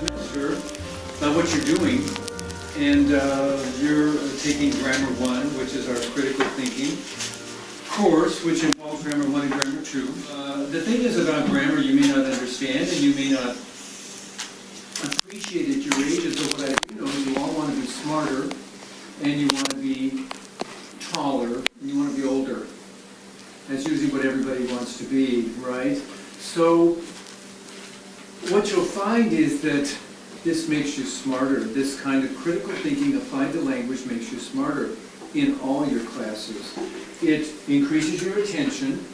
semester what you're doing, and you're taking Grammar 1, which is our critical thinking course, which involves Grammar 1 and Grammar 2. The thing is about grammar, you may not understand, and you may not appreciate at your ages, but what I do know, you all want to be smarter, and you want to be taller, and you want to be older. That's usually what everybody wants to be, right? So what you'll find is that this makes you smarter. This kind of critical thinking applied to language makes you smarter in all your classes. It increases your attention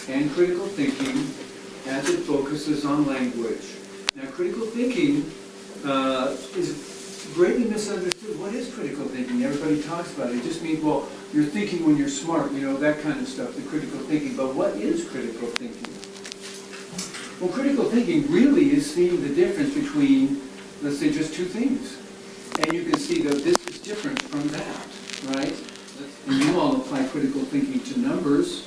and critical thinking as it focuses on language. Now, critical thinking is greatly misunderstood. What is critical thinking? Everybody talks about it. It just means, well, you're thinking when you're smart, you know, that kind of stuff, the critical thinking. But what is critical thinking? Well, critical thinking really is seeing the difference between, let's say, just two things. And you can see that this is different from that, right? And you all apply critical thinking to numbers.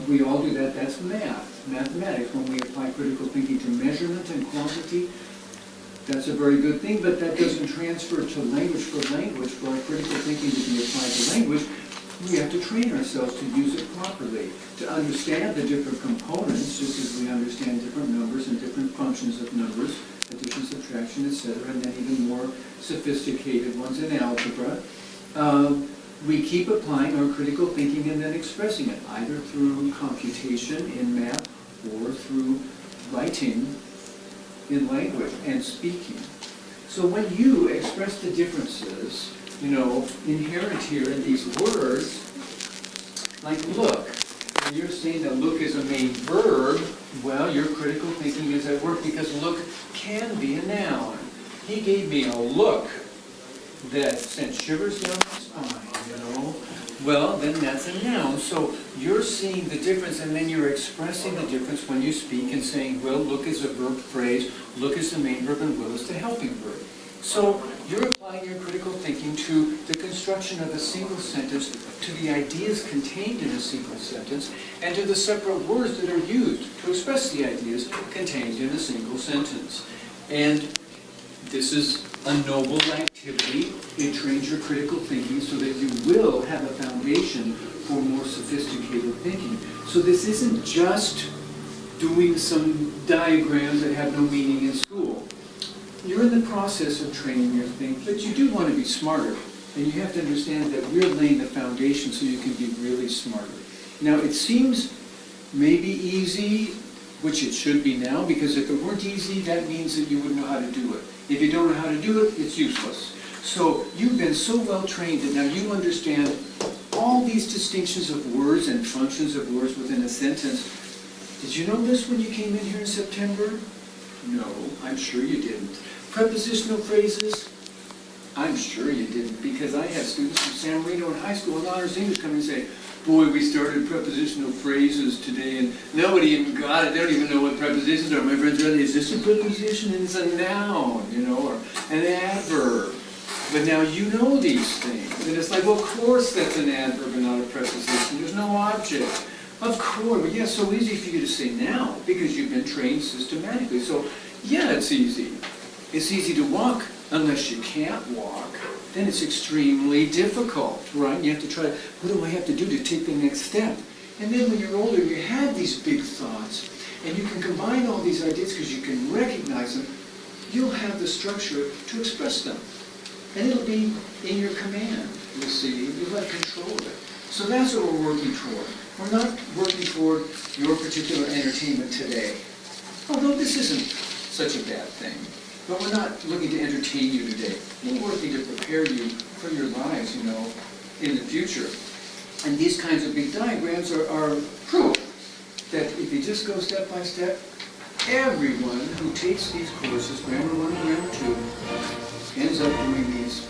We all do that. That's mathematics. When we apply critical thinking to measurement and quantity, that's a very good thing, but that doesn't transfer to language. For our critical thinking to be applied to language, we have to train ourselves to use it properly, to understand the different components, just as we understand different numbers and different functions of numbers, addition, subtraction, etc., and then even more sophisticated ones in algebra. We keep applying our critical thinking and then expressing it, either through computation in math or through writing in language and speaking. So when you express the differences, you know, inherent here in these words, like look, when you're saying that look is a main verb, well, your critical thinking is at work because look can be a noun. He gave me a look that sent shivers down my spine, you know. Well, then that's a noun. So you're seeing the difference, and then you're expressing the difference when you speak and saying, well, look is a verb phrase, look is the main verb, and will is the helping verb. So you're applying your critical thinking to the construction of a single sentence, to the ideas contained in a single sentence, and to the separate words that are used to express the ideas contained in a single sentence. And this is a noble activity. It trains your critical thinking so that you will have a foundation for more sophisticated thinking. So this isn't just doing some diagrams that have no meaning in school. You're in the process of training your thinking, but you do want to be smarter. And you have to understand that we're laying the foundation so you can be really smarter. Now, it seems maybe easy, which it should be now, because if it weren't easy, that means that you wouldn't know how to do it. If you don't know how to do it, it's useless. So you've been so well trained that now you understand all these distinctions of words and functions of words within a sentence. Did you know this when you came in here in September? No, I'm sure you didn't. Prepositional phrases? I'm sure you didn't, because I had students from San Marino in high school in honors English come in and say, boy, we started prepositional phrases today, and nobody even got it. They don't even know what prepositions are. My friends are, is this a preposition? And it's a noun, you know, or an adverb. But now you know these things. And it's like, well, of course that's an adverb and not a preposition. There's no object. Of course. But yeah, it's so easy for you to say now, because you've been trained systematically. So, yeah, it's easy. It's easy to walk unless you can't walk. Then it's extremely difficult, right? You have to try, what do I have to do to take the next step? And then when you're older, you have these big thoughts, and you can combine all these ideas because you can recognize them. You'll have the structure to express them. And it'll be in your command, you see. You'll have control of it. So that's what we're working toward. We're not working toward your particular entertainment today. Although this isn't such a bad thing. But we're not looking to entertain you today. We're working to prepare you for your lives, you know, in the future. And these kinds of big diagrams are proof that if you just go step by step, everyone who takes these courses, Grammar 1 and Grammar 2, ends up doing these